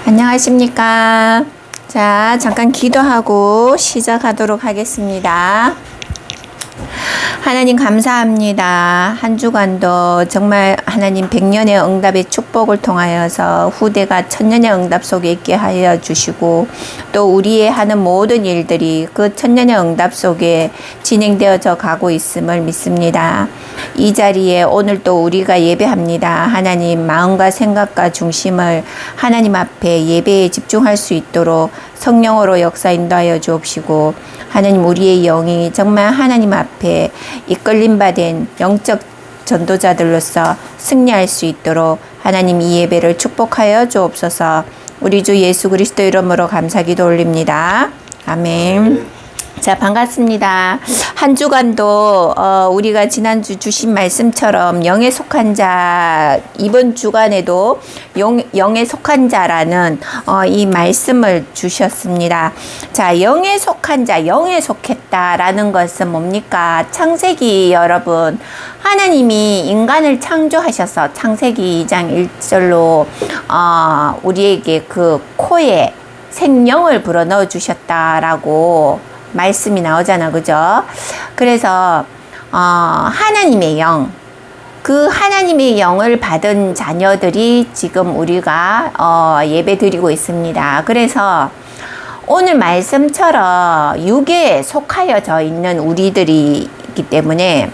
안녕하십니까. 자, 잠깐 기도하고 시작하도록 하겠습니다. 하나님 감사합니다. 한 주간도 정말 하나님 100년의 응답의 축복을 통하여서 후대가 1000년의 응답 속에 있게 하여 주시고, 또 우리의 하는 모든 일들이 그 1000년의 응답 속에 진행되어져 가고 있음을 믿습니다. 이 자리에 오늘 또 우리가 예배합니다. 하나님 마음과 생각과 중심을 하나님 앞에 예배에 집중할 수 있도록 성령으로 역사 인도하여 주옵시고, 하나님 우리의 영이 정말 하나님 앞에 이끌림 받은 영적 전도자들로서 승리할 수 있도록 하나님 이 예배를 축복하여 주옵소서. 우리 주 예수 그리스도 이름으로 감사기도 올립니다. 아멘. 자, 반갑습니다. 한 주간도 우리가 지난주 주신 말씀처럼 영에 속한 자, 이번 주간에도 영에 속한 자라는 이 말씀을 주셨습니다. 자, 영에 속한 자, 영에 속했다라는 것은 뭡니까? 창세기 여러분, 하나님이 인간을 창조하셔서 창세기 2장 1절로 우리에게 그 코에 생명을 불어넣어 주셨다라고 말씀이 나오잖아, 그죠? 그래서 하나님의 영, 그 하나님의 영을 받은 자녀들이 지금 우리가 예배 드리고 있습니다. 그래서 오늘 말씀처럼 육에 속하여져 있는 우리들이 있기 때문에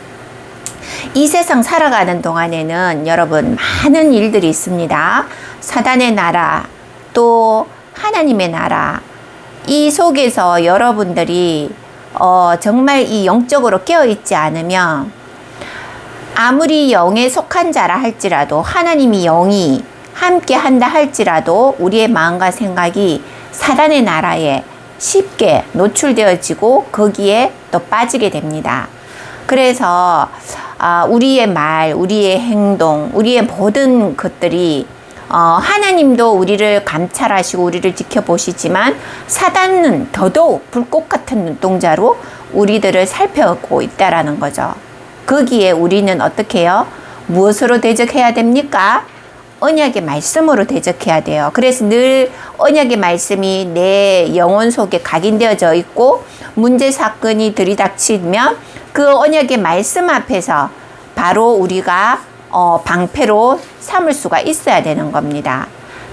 이 세상 살아가는 동안에는 여러분 많은 일들이 있습니다. 사단의 나라, 또 하나님의 나라, 이 속에서 여러분들이 정말 이 영적으로 깨어있지 않으면 아무리 영에 속한 자라 할지라도, 하나님이 영이 함께 한다 할지라도 우리의 마음과 생각이 사단의 나라에 쉽게 노출되어지고 거기에 또 빠지게 됩니다. 그래서 우리의 말, 우리의 행동, 우리의 모든 것들이 하나님도 우리를 감찰하시고 우리를 지켜보시지만 사단은 더더욱 불꽃 같은 눈동자로 우리들을 살펴보고 있다라는 거죠. 거기에 우리는 어떻게 해요? 무엇으로 대적해야 됩니까? 언약의 말씀으로 대적해야 돼요. 그래서 늘 언약의 말씀이 내 영혼 속에 각인되어져 있고, 문제 사건이 들이닥치면 그 언약의 말씀 앞에서 바로 우리가 방패로 삼을 수가 있어야 되는 겁니다.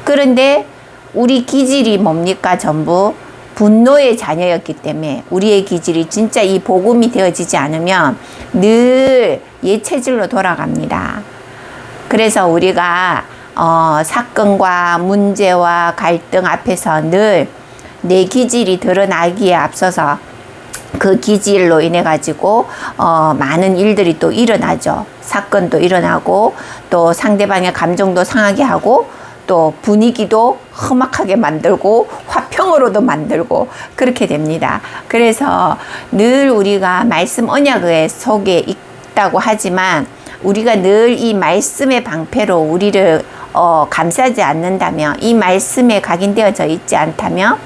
그런데 우리 기질이 뭡니까? 전부 분노의 자녀였기 때문에 우리의 기질이 진짜 이 복음이 되어지지 않으면 늘 옛체질로 돌아갑니다. 그래서 우리가 사건과 문제와 갈등 앞에서 늘 내 기질이 드러나기에 앞서서 그 기질로 인해 가지고 많은 일들이 또 일어나죠. 사건도 일어나고, 또 상대방의 감정도 상하게 하고, 또 분위기도 험악하게 만들고, 화평으로도 만들고, 그렇게 됩니다. 그래서 늘 우리가 말씀 언약의 속에 있다고 하지만 우리가 늘 이 말씀의 방패로 우리를 감싸지 않는다면, 이 말씀에 각인되어져 있지 않다면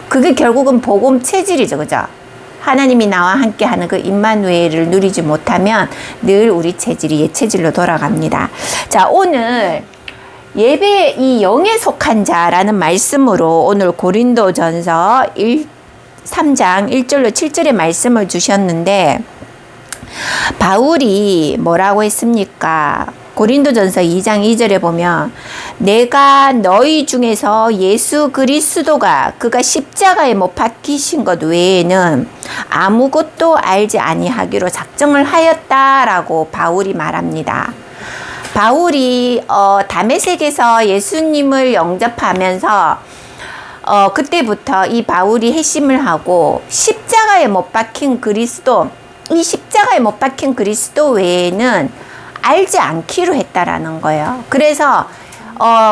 그게 결국은 복음 체질이죠, 그죠? 하나님이 나와 함께 하는 그 임마누엘을 누리지 못하면 늘 우리 체질이 옛 체질로 돌아갑니다. 자, 오늘 예배 이 영에 속한 자라는 말씀으로 오늘 고린도전서 3장 1절로 7절의 말씀을 주셨는데, 바울이 뭐라고 했습니까? 고린도전서 2장 2절에 보면, 내가 너희 중에서 예수 그리스도가 그가 십자가에 못 박히신 것 외에는 아무것도 알지 아니하기로 작정을 하였다라고 바울이 말합니다. 바울이 다메섹에서 예수님을 영접하면서 그때부터 이 바울이 회심을 하고 십자가에 못 박힌 그리스도, 이 십자가에 못 박힌 그리스도 외에는 알지 않기로 했다라는 거예요. 그래서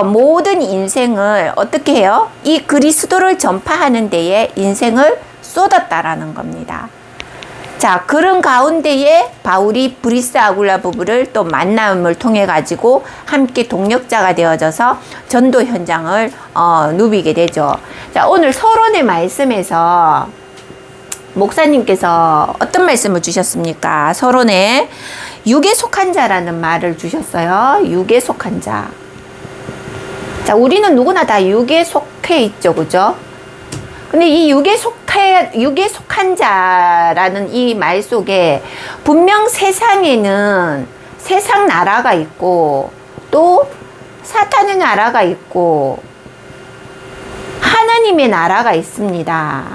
모든 인생을 어떻게 해요? 이 그리스도를 전파하는 데에 인생을 쏟았다라는 겁니다. 자, 그런 가운데에 바울이 브리스 아굴라 부부를 또 만남을 통해 가지고 함께 동력자가 되어져서 전도 현장을 누비게 되죠. 자, 오늘 서론의 말씀에서 목사님께서 어떤 말씀을 주셨습니까? 서론에 육에 속한 자라는 말을 주셨어요. 육에 속한 자. 자, 우리는 누구나 다 육에 속해 있죠, 그죠? 근데 이 육에 속한 자라는 이 말 속에 분명 세상에는 세상 나라가 있고 또 사탄의 나라가 있고 하나님의 나라가 있습니다.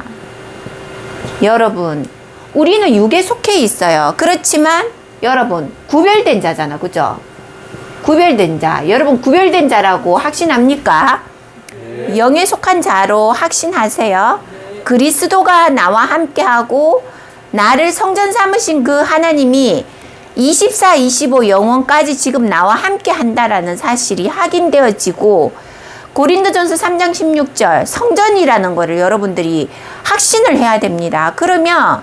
여러분, 우리는 육에 속해 있어요. 그렇지만 여러분, 구별된 자잖아, 그죠? 구별된 자. 여러분, 구별된 자라고 확신합니까? 네. 영에 속한 자로 확신하세요. 네. 그리스도가 나와 함께하고 나를 성전 삼으신 그 하나님이 24, 25 영원까지 지금 나와 함께 한다라는 사실이 확인되어지고, 고린도전서 3장 16절 성전이라는 거를 여러분들이 확신을 해야 됩니다. 그러면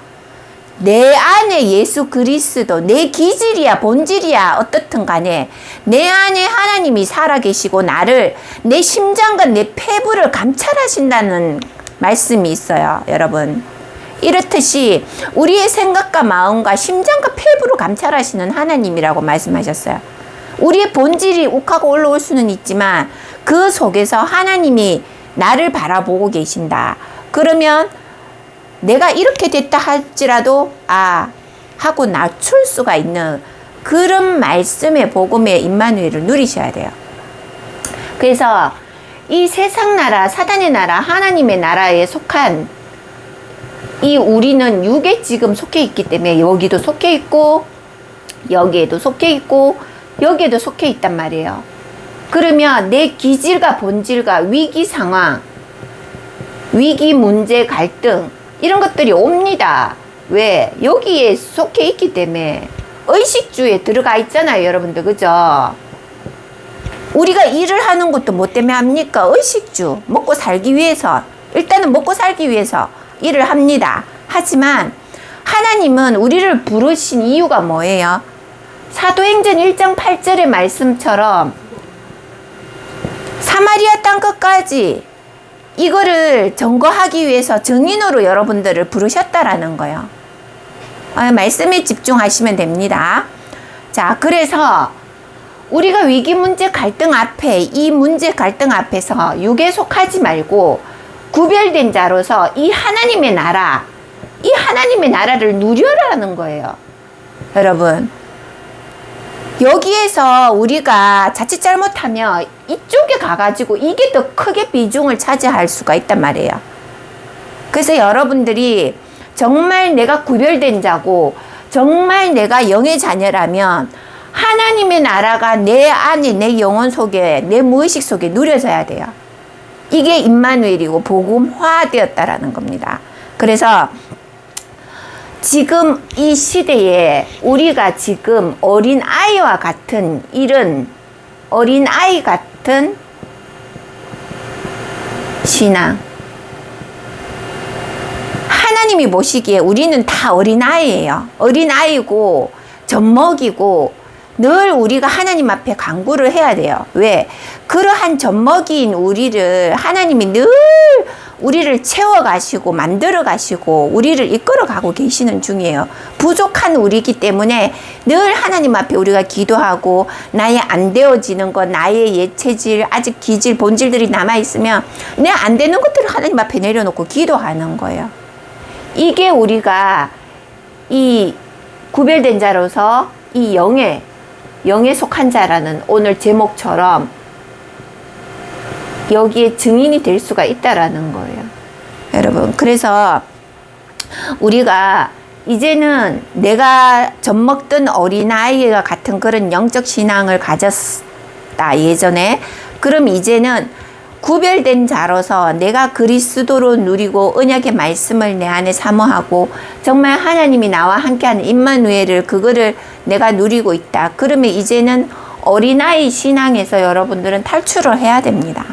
내 안에 예수 그리스도, 내 기질이야 본질이야 어떻든 간에 내 안에 하나님이 살아계시고 나를, 내 심장과 내 폐부를 감찰하신다는 말씀이 있어요. 여러분, 이렇듯이 우리의 생각과 마음과 심장과 폐부를 감찰하시는 하나님이라고 말씀하셨어요. 우리의 본질이 욱하고 올라올 수는 있지만 그 속에서 하나님이 나를 바라보고 계신다. 그러면 내가 이렇게 됐다 할지라도 하고 낮출 수가 있는 그런 말씀의 복음의 임마누엘을 누리셔야 돼요. 그래서 이 세상 나라, 사단의 나라, 하나님의 나라에 속한 이 우리는 육에 지금 속해 있기 때문에 여기도 속해 있고 여기에도 속해 있고 여기에도 속해 있단 말이에요. 그러면 내 기질과 본질과 위기 상황, 위기, 문제, 갈등 이런 것들이 옵니다. 왜? 여기에 속해 있기 때문에. 의식주에 들어가 있잖아요, 여러분들. 그죠? 우리가 일을 하는 것도 뭐 때문에 합니까? 의식주. 먹고 살기 위해서. 일단은 먹고 살기 위해서 일을 합니다. 하지만 하나님은 우리를 부르신 이유가 뭐예요? 사도행전 1장 8절의 말씀처럼 사마리아 땅 끝까지 이거를 점거하기 위해서 증인으로 여러분들을 부르셨다라는 거예요. 말씀에 집중하시면 됩니다. 자, 그래서 우리가 위기, 문제, 갈등 앞에, 이 문제, 갈등 앞에서 육에 속하지 말고 구별된 자로서 이 하나님의 나라, 이 하나님의 나라를 누려라는 거예요. 여러분, 여기에서 우리가 자칫 잘못하면 이쪽에 가가지고 이게 더 크게 비중을 차지할 수가 있단 말이에요. 그래서 여러분들이 정말 내가 구별된 자고 정말 내가 영의 자녀라면 하나님의 나라가 내 안에, 내 영혼 속에, 내 무의식 속에 누려져야 돼요. 이게 임마누엘이고 복음화되었다라는 겁니다. 그래서 지금 이 시대에 우리가 지금 어린아이와 같은 이런 어린아이 같은 신앙, 하나님이 보시기에 우리는 다 어린아이예요. 어린아이고 젖먹이고 늘 우리가 하나님 앞에 간구를 해야 돼요. 왜? 그러한 젖먹이인 우리를 하나님이 늘 우리를 채워가시고 만들어가시고 우리를 이끌어가고 계시는 중이에요. 부족한 우리이기 때문에 늘 하나님 앞에 우리가 기도하고 나의 안 되어지는 것, 나의 예체질, 아직 기질, 본질들이 남아있으면 내 안 되는 것들을 하나님 앞에 내려놓고 기도하는 거예요. 이게 우리가 이 구별된 자로서 이 영에 속한 자라는 오늘 제목처럼 여기에 증인이 될 수가 있다라는 거예요. 여러분, 그래서 우리가 이제는 내가 젖먹던 어린아이와 같은 그런 영적 신앙을 가졌다, 예전에. 그럼 이제는 구별된 자로서 내가 그리스도로 누리고 언약의 말씀을 내 안에 사모하고 정말 하나님이 나와 함께하는 임마누엘을 그거를 내가 누리고 있다. 그러면 이제는 어린아이 신앙에서 여러분들은 탈출을 해야 됩니다.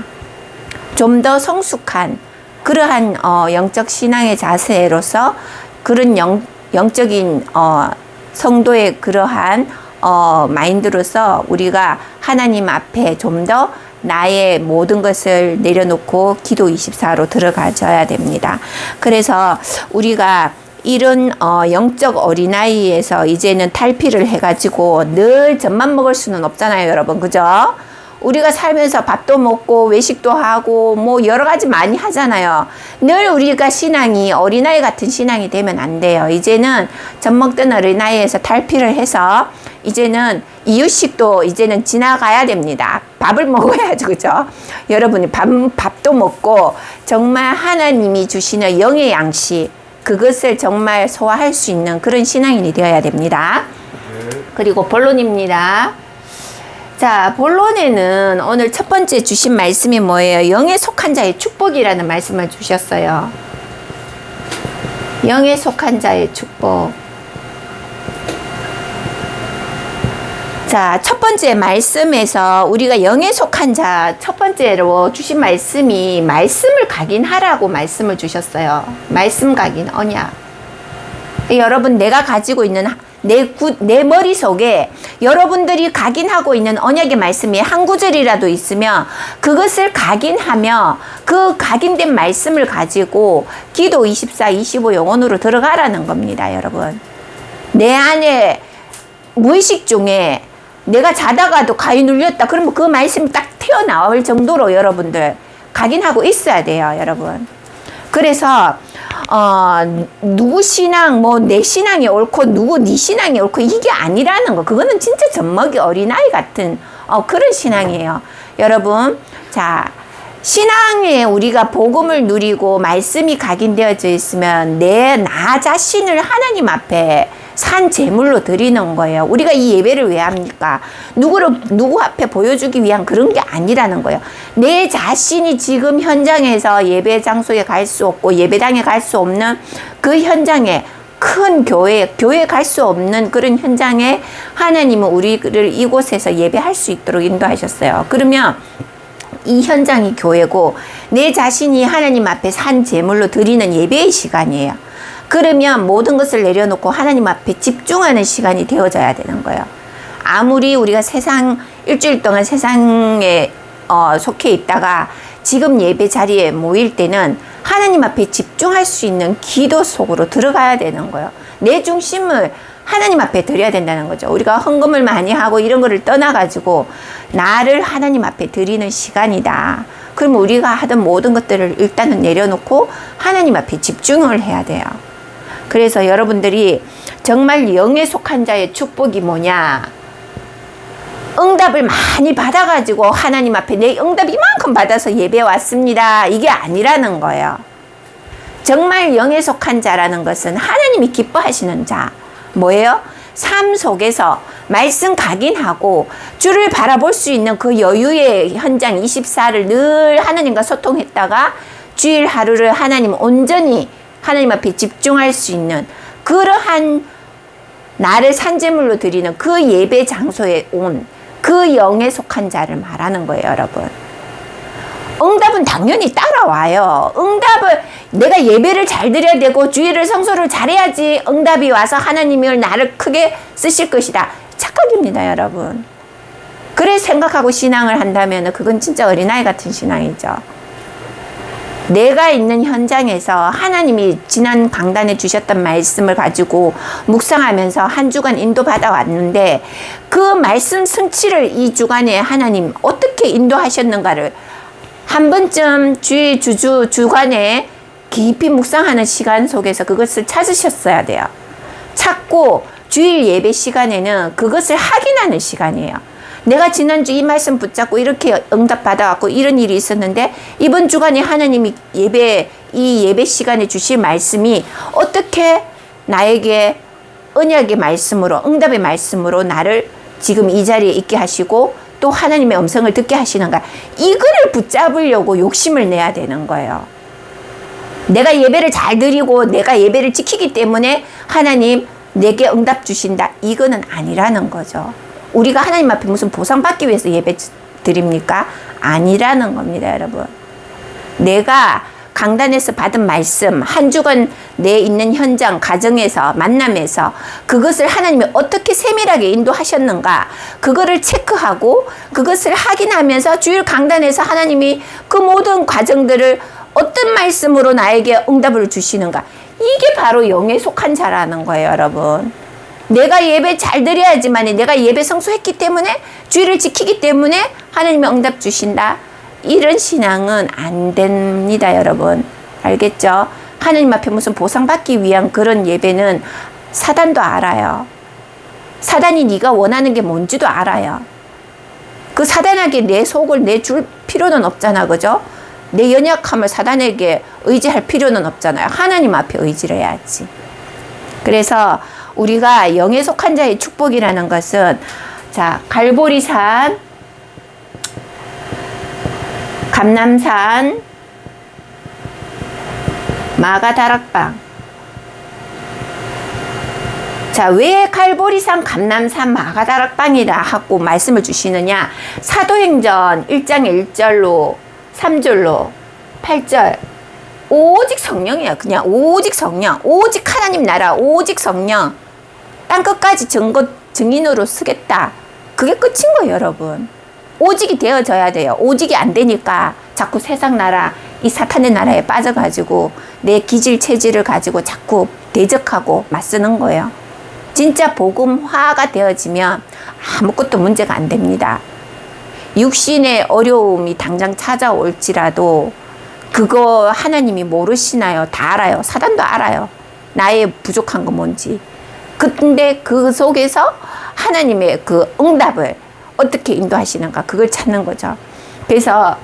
좀 더 성숙한 그러한 영적 신앙의 자세로서 그런 영적인 성도의 그러한 마인드로서 우리가 하나님 앞에 좀 더 나의 모든 것을 내려놓고 기도 24로 들어가줘야 됩니다. 그래서 우리가 이런 영적 어린아이에서 이제는 탈피를 해가지고 늘 젖만 먹을 수는 없잖아요, 여러분. 그죠? 우리가 살면서 밥도 먹고 외식도 하고 뭐 여러 가지 많이 하잖아요. 늘 우리가 신앙이 어린아이 같은 신앙이 되면 안 돼요. 이제는 젖 먹던 어린아이에서 탈피를 해서 이제는 이유식도 이제는 지나가야 됩니다. 밥을 먹어야죠. 그죠? 여러분이 밥도 먹고 정말 하나님이 주시는 영의 양식 그것을 정말 소화할 수 있는 그런 신앙인이 되어야 됩니다. 그리고 본론입니다. 자, 본론에는 오늘 첫 번째 주신 말씀이 뭐예요? 영에 속한 자의 축복이라는 말씀을 주셨어요. 영에 속한 자의 축복. 자, 첫 번째 말씀에서 우리가 영에 속한 자 첫 번째로 주신 말씀이 말씀을 각인하라고 말씀을 주셨어요. 말씀 각인, 언약. 여러분, 내가 가지고 있는 내 머릿속에 여러분들이 각인하고 있는 언약의 말씀이 한 구절이라도 있으면 그것을 각인하며 그 각인된 말씀을 가지고 기도 24, 25 영혼으로 들어가라는 겁니다, 여러분. 내 안에 무의식 중에 내가 자다가도 가위 눌렸다. 그러면 그 말씀이 딱 튀어나올 정도로 여러분들 각인하고 있어야 돼요, 여러분. 그래서 누구 신앙 뭐 내 신앙이 옳고 누구 네 신앙이 옳고 이게 아니라는 거. 그거는 진짜 젖먹이 어린아이 같은 그런 신앙이에요. 여러분, 자, 신앙에 우리가 복음을 누리고 말씀이 각인되어져 있으면 나 자신을 하나님 앞에 산 제물로 드리는 거예요. 우리가 이 예배를 왜 합니까? 누구 앞에 보여주기 위한 그런 게 아니라는 거예요. 내 자신이 지금 현장에서 예배 장소에 갈 수 없고 예배당에 갈 수 없는 그 현장에 큰 교회에 갈 수 없는 그런 현장에 하나님은 우리를 이곳에서 예배할 수 있도록 인도하셨어요. 그러면 이 현장이 교회고 내 자신이 하나님 앞에 산 제물로 드리는 예배의 시간이에요. 그러면 모든 것을 내려놓고 하나님 앞에 집중하는 시간이 되어져야 되는 거예요. 아무리 우리가 일주일 동안 세상에 속해 있다가 지금 예배 자리에 모일 때는 하나님 앞에 집중할 수 있는 기도 속으로 들어가야 되는 거예요. 내 중심을 하나님 앞에 드려야 된다는 거죠. 우리가 헌금을 많이 하고 이런 거를 떠나가지고 나를 하나님 앞에 드리는 시간이다. 그럼 우리가 하던 모든 것들을 일단은 내려놓고 하나님 앞에 집중을 해야 돼요. 그래서 여러분들이 정말 영에 속한 자의 축복이 뭐냐? 응답을 많이 받아가지고 하나님 앞에 내 응답 이만큼 받아서 예배 왔습니다. 이게 아니라는 거예요. 정말 영에 속한 자라는 것은 하나님이 기뻐하시는 자. 뭐예요? 삶 속에서 말씀 각인하고 주를 바라볼 수 있는 그 여유의 현장 24를 늘 하나님과 소통했다가 주일 하루를 하나님 온전히 하나님 앞에 집중할 수 있는 그러한 나를 산제물로 드리는 그 예배 장소에 온 그 영에 속한 자를 말하는 거예요, 여러분. 응답은 당연히 따라와요. 응답을 내가 예배를 잘 드려야 되고 주일을 성소를 잘해야지 응답이 와서 하나님이 나를 크게 쓰실 것이다. 착각입니다, 여러분. 그래 생각하고 신앙을 한다면 그건 진짜 어린아이 같은 신앙이죠. 내가 있는 현장에서 하나님이 지난 강단에 주셨던 말씀을 가지고 묵상하면서 한 주간 인도받아 왔는데 그 말씀 성취를 이 주간에 하나님 어떻게 인도하셨는가를 한 번쯤 주간에 깊이 묵상하는 시간 속에서 그것을 찾으셨어야 돼요. 찾고 주일 예배 시간에는 그것을 확인하는 시간이에요. 내가 지난주 이 말씀 붙잡고 이렇게 응답 받아왔고 이런 일이 있었는데 이번 주간에 하나님이 이 예배 시간에 주실 말씀이 어떻게 나에게 언약의 말씀으로 응답의 말씀으로 나를 지금 이 자리에 있게 하시고 또 하나님의 음성을 듣게 하시는가, 이거를 붙잡으려고 욕심을 내야 되는 거예요. 내가 예배를 잘 드리고 내가 예배를 지키기 때문에 하나님 내게 응답 주신다, 이거는 아니라는 거죠. 우리가 하나님 앞에 무슨 보상받기 위해서 예배 드립니까? 아니라는 겁니다, 여러분. 내가 강단에서 받은 말씀, 한 주간 내 있는 현장, 가정에서, 만남에서 그것을 하나님이 어떻게 세밀하게 인도하셨는가, 그거를 체크하고 그것을 확인하면서 주일 강단에서 하나님이 그 모든 과정들을 어떤 말씀으로 나에게 응답을 주시는가, 이게 바로 영에 속한 자라는 거예요, 여러분. 내가 예배 잘 드려야지만, 내가 예배 성수했기 때문에, 주의를 지키기 때문에 하나님이 응답 주신다. 이런 신앙은 안 됩니다, 여러분. 알겠죠? 하나님 앞에 무슨 보상받기 위한 그런 예배는 사단도 알아요. 사단이 네가 원하는 게 뭔지도 알아요. 그 사단에게 내 속을 내줄 필요는 없잖아, 그죠? 내 연약함을 사단에게 의지할 필요는 없잖아요. 하나님 앞에 의지를 해야지. 그래서 우리가 영에 속한 자의 축복이라는 것은, 자, 갈보리산, 감람산, 마가다락방. 자, 왜 갈보리산, 감람산, 마가다락방이라 하고 말씀을 주시느냐? 사도행전 1장 1절로 3절로 8절. 오직 성령이야. 그냥 오직 성령. 오직 하나님 나라. 오직 성령. 땅끝까지 증인으로 쓰겠다. 그게 끝인 거예요, 여러분. 오직이 되어져야 돼요. 오직이 안 되니까 자꾸 세상 나라, 이 사탄의 나라에 빠져가지고 내 기질 체질을 가지고 자꾸 대적하고 맞서는 거예요. 진짜 복음화가 되어지면 아무것도 문제가 안 됩니다. 육신의 어려움이 당장 찾아올지라도 그거 하나님이 모르시나요? 다 알아요. 사단도 알아요. 나의 부족한 거 뭔지. 근데 그 속에서 하나님의 그 응답을 어떻게 인도하시는가, 그걸 찾는 거죠. 그래서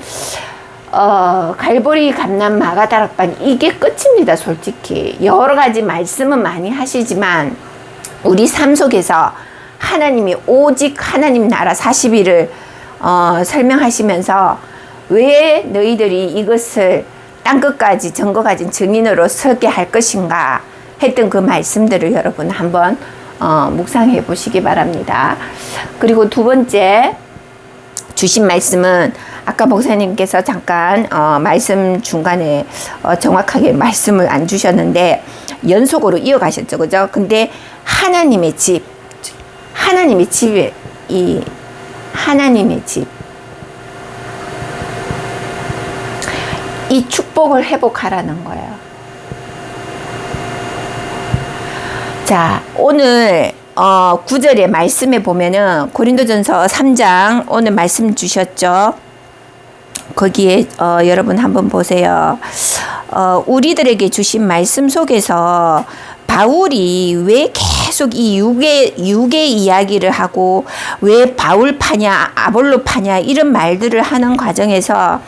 갈보리, 감람, 마가다락방, 이게 끝입니다. 솔직히 여러 가지 말씀은 많이 하시지만 우리 삶 속에서 하나님이 오직 하나님 나라 40일을 설명하시면서 왜 너희들이 이것을 땅끝까지 전거 가진 증인으로 서게 할 것인가 했던 그 말씀들을 여러분 한번 묵상해 보시기 바랍니다. 그리고 두 번째 주신 말씀은 아까 목사님께서 잠깐 말씀 중간에 정확하게 말씀을 안 주셨는데 연속으로 이어가셨죠, 그죠? 근데 하나님의 집, 하나님의 집에 이 하나님의 집, 이 축복을 회복하라는 거예요. 자, 오늘 9절의 말씀에 보면은 고린도전서 3장 오늘 말씀 주셨죠. 거기에 여러분 한번 보세요. 우리들에게 주신 말씀 속에서 바울이 왜 계속 이 육의 이야기를 하고 왜 바울 파냐 아볼로 파냐 이런 말들을 하는 과정에서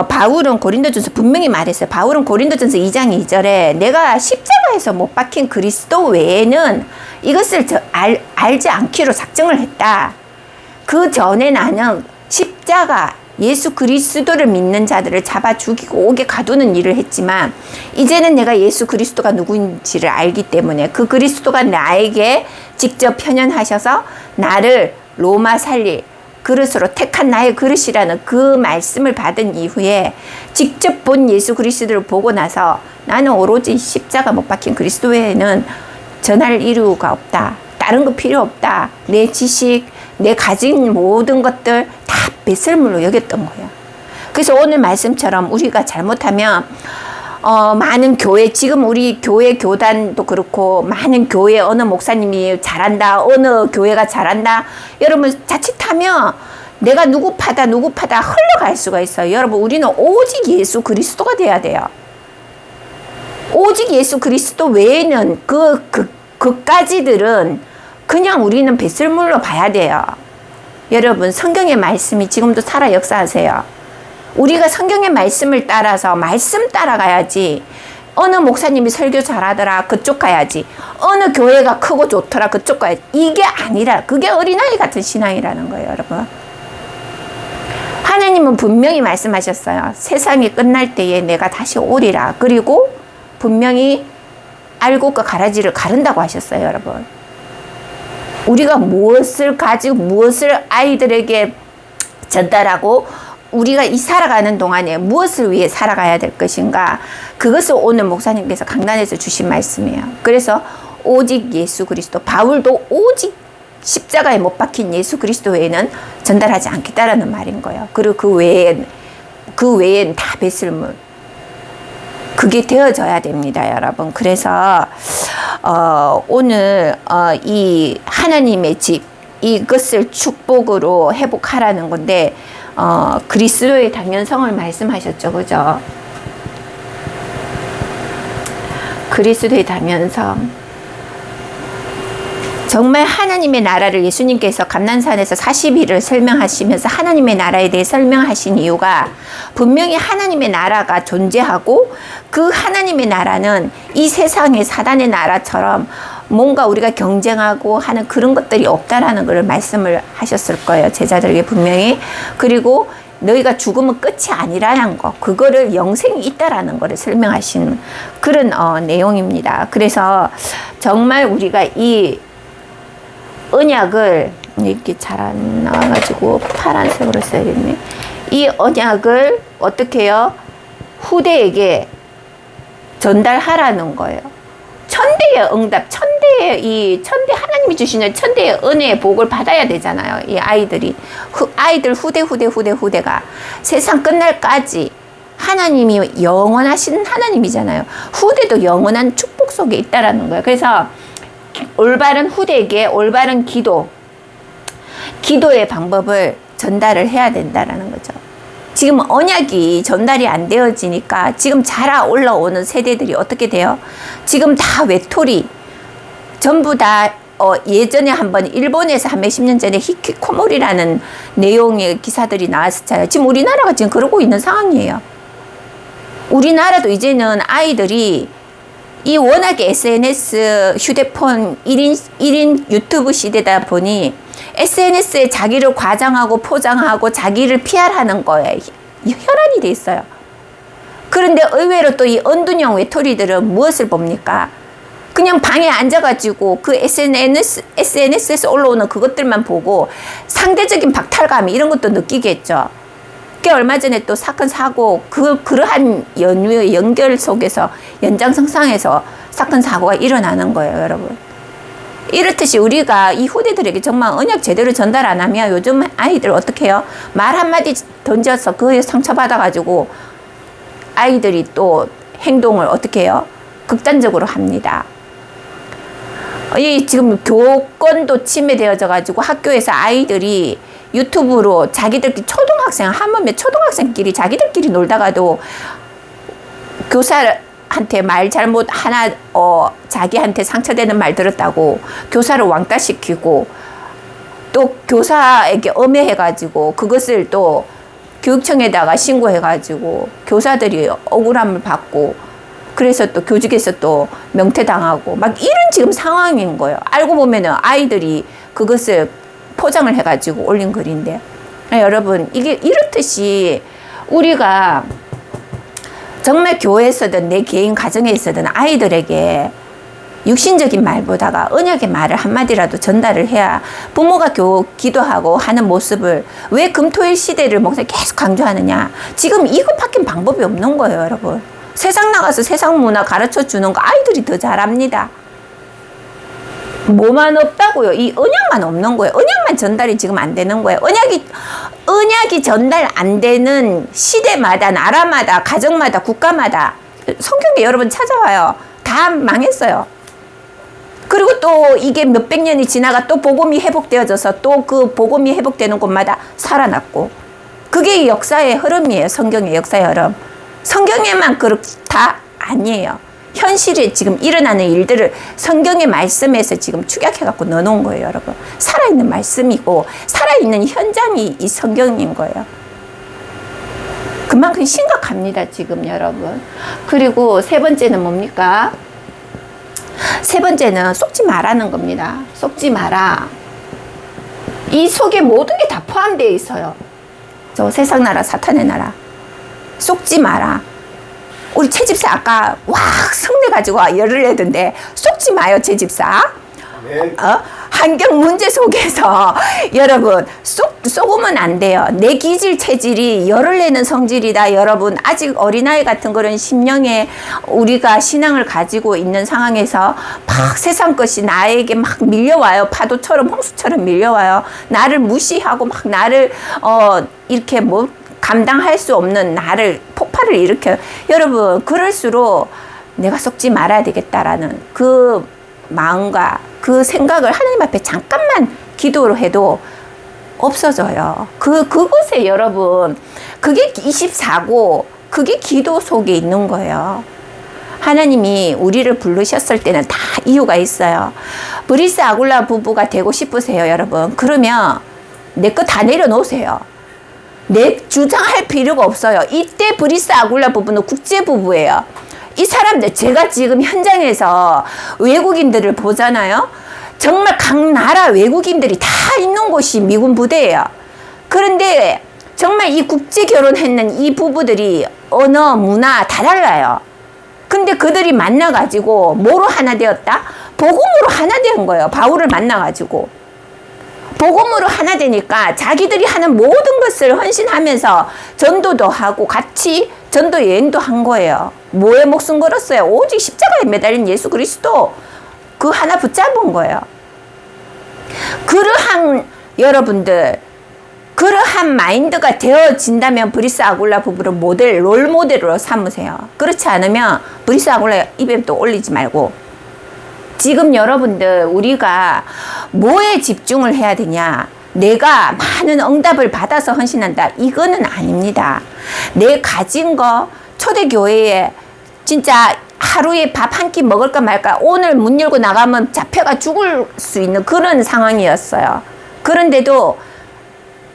바울은 고린도전서 분명히 말했어요. 바울은 고린도전서 2장 2절에 내가 십자가에서 못 박힌 그리스도 외에는 이것을 알지 않기로 작정을 했다. 그 전에 나는 십자가 예수 그리스도를 믿는 자들을 잡아 죽이고 옥에 가두는 일을 했지만 이제는 내가 예수 그리스도가 누구인지를 알기 때문에 그 그리스도가 나에게 직접 편연하셔서 나를 로마 살릴 그릇으로 택한 나의 그릇이라는 그 말씀을 받은 이후에 직접 본 예수 그리스도를 보고 나서 나는 오로지 십자가 못 박힌 그리스도 외에는 전할 이유가 없다. 다른 거 필요 없다. 내 지식, 내 가진 모든 것들 다 배설물로 여겼던 거예요. 그래서 오늘 말씀처럼 우리가 잘못하면 많은 교회, 지금 우리 교회 교단도 그렇고 많은 교회 어느 목사님이 잘한다, 어느 교회가 잘한다. 여러분 자칫하면 내가 누구 파다 흘러갈 수가 있어요. 여러분 우리는 오직 예수 그리스도가 돼야 돼요. 오직 예수 그리스도 외에는 그까지들은 그냥 우리는 배설물로 봐야 돼요. 여러분 성경의 말씀이 지금도 살아 역사하세요. 우리가 성경의 말씀을 따라서 말씀 따라가야지. 어느 목사님이 설교 잘하더라 그쪽 가야지. 어느 교회가 크고 좋더라 그쪽 가야지. 이게 아니라 그게 어린아이 같은 신앙이라는 거예요, 여러분. 하나님은 분명히 말씀하셨어요. 세상이 끝날 때에 내가 다시 오리라. 그리고 분명히 알곡과 가라지를 가른다고 하셨어요, 여러분. 우리가 무엇을 가지고 무엇을 아이들에게 전달하고 우리가 이 살아가는 동안에 무엇을 위해 살아가야 될 것인가, 그것을 오늘 목사님께서 강단에서 주신 말씀이에요. 그래서 오직 예수 그리스도, 바울도 오직 십자가에 못 박힌 예수 그리스도 외에는 전달하지 않겠다라는 말인 거예요. 그리고 그 외엔 다 배설물. 그게 되어져야 됩니다, 여러분. 그래서 오늘 이 하나님의 집 이것을 축복으로 회복하라는 건데 그리스도의 당연성을 말씀하셨죠, 그죠? 그리스도의 당연성. 정말 하나님의 나라를 예수님께서 감난산에서 40일을 설명하시면서 하나님의 나라에 대해 설명하신 이유가 분명히 하나님의 나라가 존재하고 그 하나님의 나라는 이 세상의 사단의 나라처럼 뭔가 우리가 경쟁하고 하는 그런 것들이 없다라는 걸 말씀을 하셨을 거예요. 제자들에게 분명히. 그리고 너희가 죽으면 끝이 아니라는 거, 그거를 영생이 있다라는 거를 설명하신 그런 내용입니다. 그래서 정말 우리가 이 언약을 이렇게 잘 안 나와가지고 파란색으로 써야겠네. 이 언약을 어떻게 해요? 후대에게 전달하라는 거예요. 천대의 응답, 천대 하나님이 주시는 천대의 은혜의 복을 받아야 되잖아요. 이 아이들이 아이들 후대가 세상 끝날까지 하나님이 영원하신 하나님이잖아요. 후대도 영원한 축복 속에 있다라는 거예요. 그래서 올바른 후대에게 올바른 기도의 방법을 전달을 해야 된다라는 거죠. 지금 언약이 전달이 안 되어지니까 지금 자라 올라오는 세대들이 어떻게 돼요? 지금 다 외톨이, 전부 다 예전에 한번 일본에서 한 몇십 년 전에 히키코모리라는 내용의 기사들이 나왔었잖아요. 지금 우리나라가 지금 그러고 있는 상황이에요. 우리나라도 이제는 아이들이 이 워낙에 SNS, 휴대폰 1인 유튜브 시대다 보니 SNS에 자기를 과장하고 포장하고 자기를 PR하는 거에 혈안이 돼 있어요. 그런데 의외로 또 이 언둔형 외톨이들은 무엇을 봅니까? 그냥 방에 앉아가지고 그 SNS에서 올라오는 그것들만 보고 상대적인 박탈감 이런 것도 느끼겠죠. 얼마 전에 또 사건 사고 그러한 연유의 연결 속에서 연장선상에서 사건 사고가 일어나는 거예요, 여러분. 이렇듯이 우리가 이 후대들에게 정말 언약 제대로 전달 안 하면 요즘 아이들 어떻게 해요? 말 한마디 던져서 그에 상처받아가지고 아이들이 또 행동을 어떻게 해요? 극단적으로 합니다. 이 지금 교권도 침해되어져 가지고 학교에서 아이들이 유튜브로 자기들끼리 하물며 초등학생끼리 자기들끼리 놀다가도 교사한테 말 잘못 하나 자기한테 상처되는 말 들었다고 교사를 왕따시키고 또 교사에게 엄해해가지고 그것을 또 교육청에다가 신고해가지고 교사들이 억울함을 받고 그래서 또 교직에서 또 명퇴당하고 막 이런 지금 상황인 거예요. 알고 보면은 아이들이 그것을 포장을 해가지고 올린 글인데 여러분 이게 이렇듯이 우리가 정말 교회에서든 내 개인 가정에 있어든 아이들에게 육신적인 말보다가 언약의 말을 한마디라도 전달을 해야 부모가 기도하고 하는 모습을 왜 금토일 시대를 목사님 계속 강조하느냐. 지금 이것밖에 방법이 없는 거예요, 여러분. 세상 나가서 세상 문화 가르쳐 주는 거 아이들이 더 잘합니다. 뭐만 없다고요? 이 언약만 없는 거예요. 언약만 전달이 지금 안 되는 거예요. 언약이 전달 안 되는 시대마다, 나라마다, 가정마다, 국가마다 성경에 여러분 찾아와요. 다 망했어요. 그리고 또 이게 몇백 년이 지나가 또 복음이 회복되어져서 또 그 복음이 회복되는 곳마다 살아났고 그게 역사의 흐름이에요. 성경의 역사의 흐름. 성경에만 그렇다 아니에요. 현실에 지금 일어나는 일들을 성경의 말씀에서 지금 축약해갖고 넣어놓은 거예요, 여러분. 살아있는 말씀이고 살아있는 현장이 이 성경인 거예요. 그만큼 심각합니다, 지금 여러분. 그리고 세 번째는 뭡니까? 세 번째는 속지 말라는 겁니다. 속지 마라. 이 속에 모든 게 다 포함되어 있어요. 저 세상 나라, 사탄의 나라. 속지 마라. 우리 채집사 아까 와 성내가지고 열을 내던데 속지 마요, 채집사. 네. 환경 문제 속에서 여러분 속으면 안 돼요. 내 기질 체질이 열을 내는 성질이다. 여러분 아직 어린아이 같은 그런 심령에 우리가 신앙을 가지고 있는 상황에서 막 세상 것이 나에게 막 밀려와요. 파도처럼 홍수처럼 밀려와요. 나를 무시하고 막 나를 이렇게 뭐 감당할 수 없는 나를 폭발을 일으켜요. 여러분 그럴수록 내가 속지 말아야 되겠다라는 그 마음과 그 생각을 하나님 앞에 잠깐만 기도를 해도 없어져요. 그곳에 여러분, 그게 24고, 그게 기도 속에 있는 거예요. 하나님이 우리를 부르셨을 때는 다 이유가 있어요. 브리스 아굴라 부부가 되고 싶으세요, 여러분? 그러면 내 거 다 내려놓으세요. 내 주장할 필요가 없어요. 이때 브리스 아굴라 부부는 국제 부부예요. 이 사람들, 제가 지금 현장에서 외국인들을 보잖아요. 정말 각 나라 외국인들이 다 있는 곳이 미군 부대예요. 그런데 정말 이 국제 결혼했는 이 부부들이 언어, 문화 다 달라요. 근데 그들이 만나가지고 뭐로 하나 되었다? 복음으로 하나 된 거예요. 바울을 만나가지고. 복음으로 하나 되니까 자기들이 하는 모든 것을 헌신하면서 전도도 하고 같이 전도 여행도 한 거예요. 뭐에 목숨 걸었어요? 오직 십자가에 매달린 예수 그리스도 그 하나 붙잡은 거예요. 그러한 여러분들, 그러한 마인드가 되어진다면 브리스 아굴라 부부를 롤 모델로 삼으세요. 그렇지 않으면 브리스 아굴라 입에 또 올리지 말고. 지금 여러분들, 우리가 뭐에 집중을 해야 되냐? 내가 많은 응답을 받아서 헌신한다. 이거는 아닙니다. 내 가진 거 초대교회에 진짜 하루에 밥 한 끼 먹을까 말까, 오늘 문 열고 나가면 잡혀가 죽을 수 있는 그런 상황이었어요. 그런데도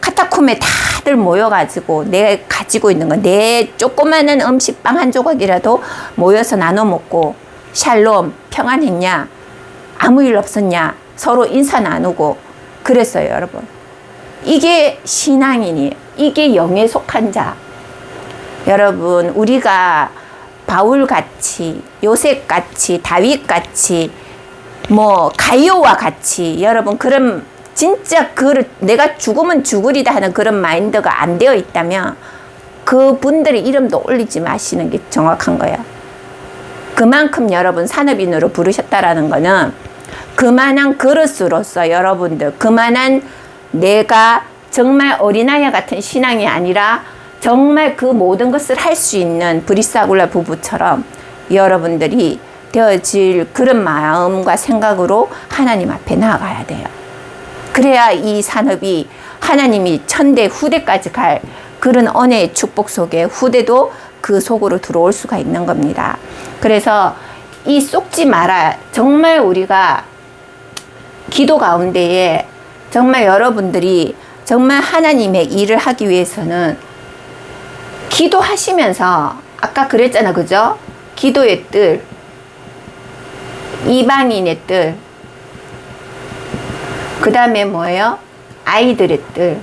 카타콤에 다들 모여가지고 내가 가지고 있는 거, 내 조그마한 음식빵 한 조각이라도 모여서 나눠 먹고, 샬롬, 평안했냐? 아무 일 없었냐? 서로 인사 나누고 그랬어요, 여러분. 이게 신앙이니, 이게 영에 속한 자. 여러분, 우리가 바울같이, 요셉같이, 다윗같이, 가이오와 같이, 여러분, 그런 진짜 내가 죽으면 죽으리다 하는 그런 마인드가 안 되어 있다면 그분들의 이름도 올리지 마시는 게 정확한 거예요. 그만큼 여러분 산업인으로 부르셨다라는 거는 그만한 그릇으로서 여러분들, 그만한 내가 정말 어린아이 같은 신앙이 아니라 정말 그 모든 것을 할 수 있는 브리스 아굴라 부부처럼 여러분들이 되어질 그런 마음과 생각으로 하나님 앞에 나아가야 돼요. 그래야 이 산업이 하나님이 천대 후대까지 갈 그런 은혜의 축복 속에 후대도 그 속으로 들어올 수가 있는 겁니다. 그래서 이 속지 마라. 정말 우리가 기도 가운데에 정말 여러분들이 정말 하나님의 일을 하기 위해서는 기도하시면서, 아까 그랬잖아, 그죠? 기도의 뜰, 이방인의 뜰, 그 다음에 뭐예요? 아이들의 뜰.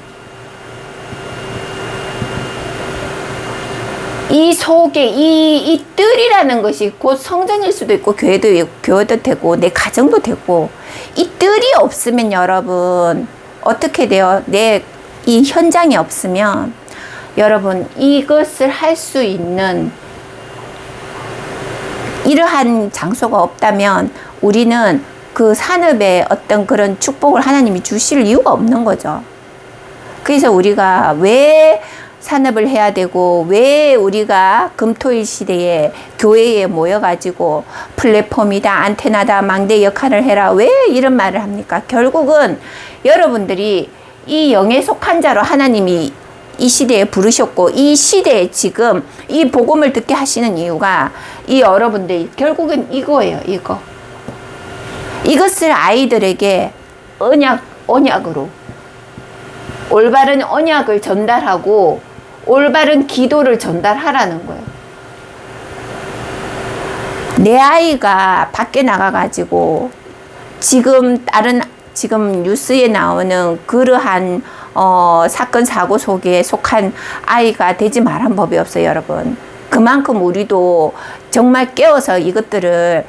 이 속에 이 뜰이라는 것이 곧 성전일 수도 있고 교회도 되고 내 가정도 되고, 이 뜰이 없으면 여러분 어떻게 돼요? 내 이 현장이 없으면 여러분 이것을 할 수 있는 이러한 장소가 없다면 우리는 그 산업에 어떤 그런 축복을 하나님이 주실 이유가 없는 거죠. 그래서 우리가 왜 산업을 해야 되고, 왜 우리가 금토일 시대에 교회에 모여가지고 플랫폼이다, 안테나다, 망대 역할을 해라, 왜 이런 말을 합니까? 결국은 여러분들이 이 영에 속한 자로 하나님이 이 시대에 부르셨고, 이 시대에 지금 이 복음을 듣게 하시는 이유가 이 여러분들이 결국은 이거예요, 이거. 이것을 아이들에게 언약으로 올바른 언약을 전달하고 올바른 기도를 전달하라는 거예요. 내 아이가 밖에 나가가지고 지금 뉴스에 나오는 그러한 사건 사고 속에 속한 아이가 되지 말한 법이 없어요, 여러분. 그만큼 우리도 정말 깨워서 이것들을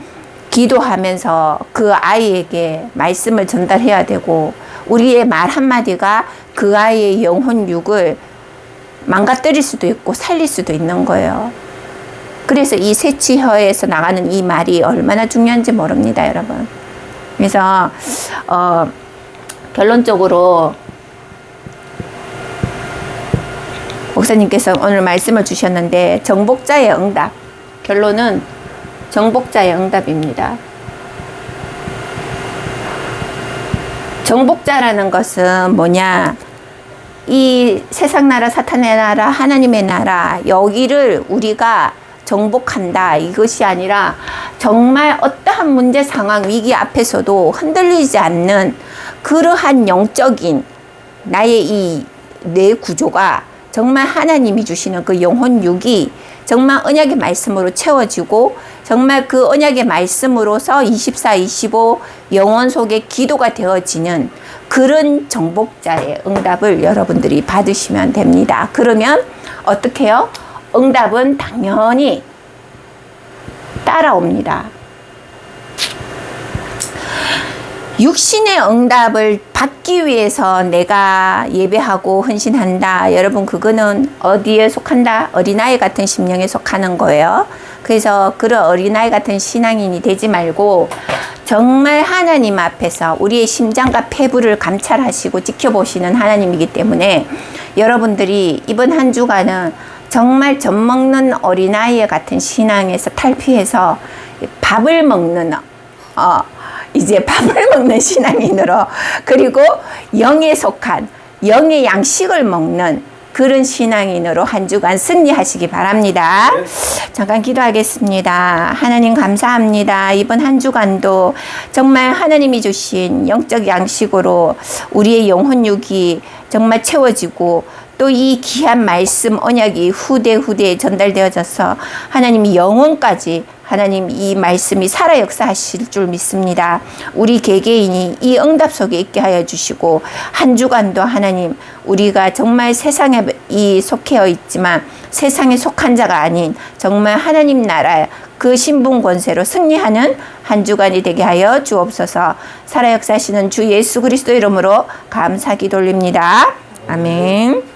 기도하면서 그 아이에게 말씀을 전달해야 되고, 우리의 말 한마디가 그 아이의 영혼 육을 망가뜨릴 수도 있고 살릴 수도 있는 거예요. 그래서 이 새치혀에서 나가는 이 말이 얼마나 중요한지 모릅니다, 여러분. 그래서 결론적으로 목사님께서 오늘 말씀을 주셨는데, 정복자의 응답, 결론은 정복자의 응답입니다. 정복자라는 것은 뭐냐? 이 세상 나라, 사탄의 나라, 하나님의 나라, 여기를 우리가 정복한다. 이것이 아니라 정말 어떠한 문제, 상황, 위기 앞에서도 흔들리지 않는 그러한 영적인 나의 이 뇌 구조가 정말 하나님이 주시는 그 영혼 육이 정말 언약의 말씀으로 채워지고 정말 그 언약의 말씀으로서 24, 25 영혼 속에 기도가 되어지는 그런 정복자의 응답을 여러분들이 받으시면 됩니다. 그러면 어떻게 해요? 응답은 당연히 따라옵니다. 육신의 응답을 받기 위해서 내가 예배하고 헌신한다. 여러분 그거는 어디에 속한다? 어린아이 같은 심령에 속하는 거예요. 그래서 그런 어린아이 같은 신앙인이 되지 말고 정말 하나님 앞에서 우리의 심장과 폐부를 감찰하시고 지켜보시는 하나님이기 때문에 여러분들이 이번 한 주간은 정말 젖 먹는 어린아이 같은 신앙에서 탈피해서 밥을 먹는 이제 밥을 먹는 신앙인으로 그리고 영에 속한 영의 양식을 먹는 그런 신앙인으로 한 주간 승리하시기 바랍니다. 네. 잠깐 기도하겠습니다. 하나님 감사합니다. 이번 한 주간도 정말 하나님이 주신 영적 양식으로 우리의 영혼 육이 정말 채워지고 또 이 귀한 말씀 언약이 후대에 전달되어져서 하나님이 영혼까지 하나님 이 말씀이 살아 역사하실 줄 믿습니다. 우리 개개인이 이 응답 속에 있게 하여 주시고 한 주간도 하나님 우리가 정말 세상에 속해 있지만 세상에 속한 자가 아닌 정말 하나님 나라 그 신분 권세로 승리하는 한 주간이 되게 하여 주옵소서. 살아 역사하시는 주 예수 그리스도 이름으로 감사기 돌립니다. 아멘.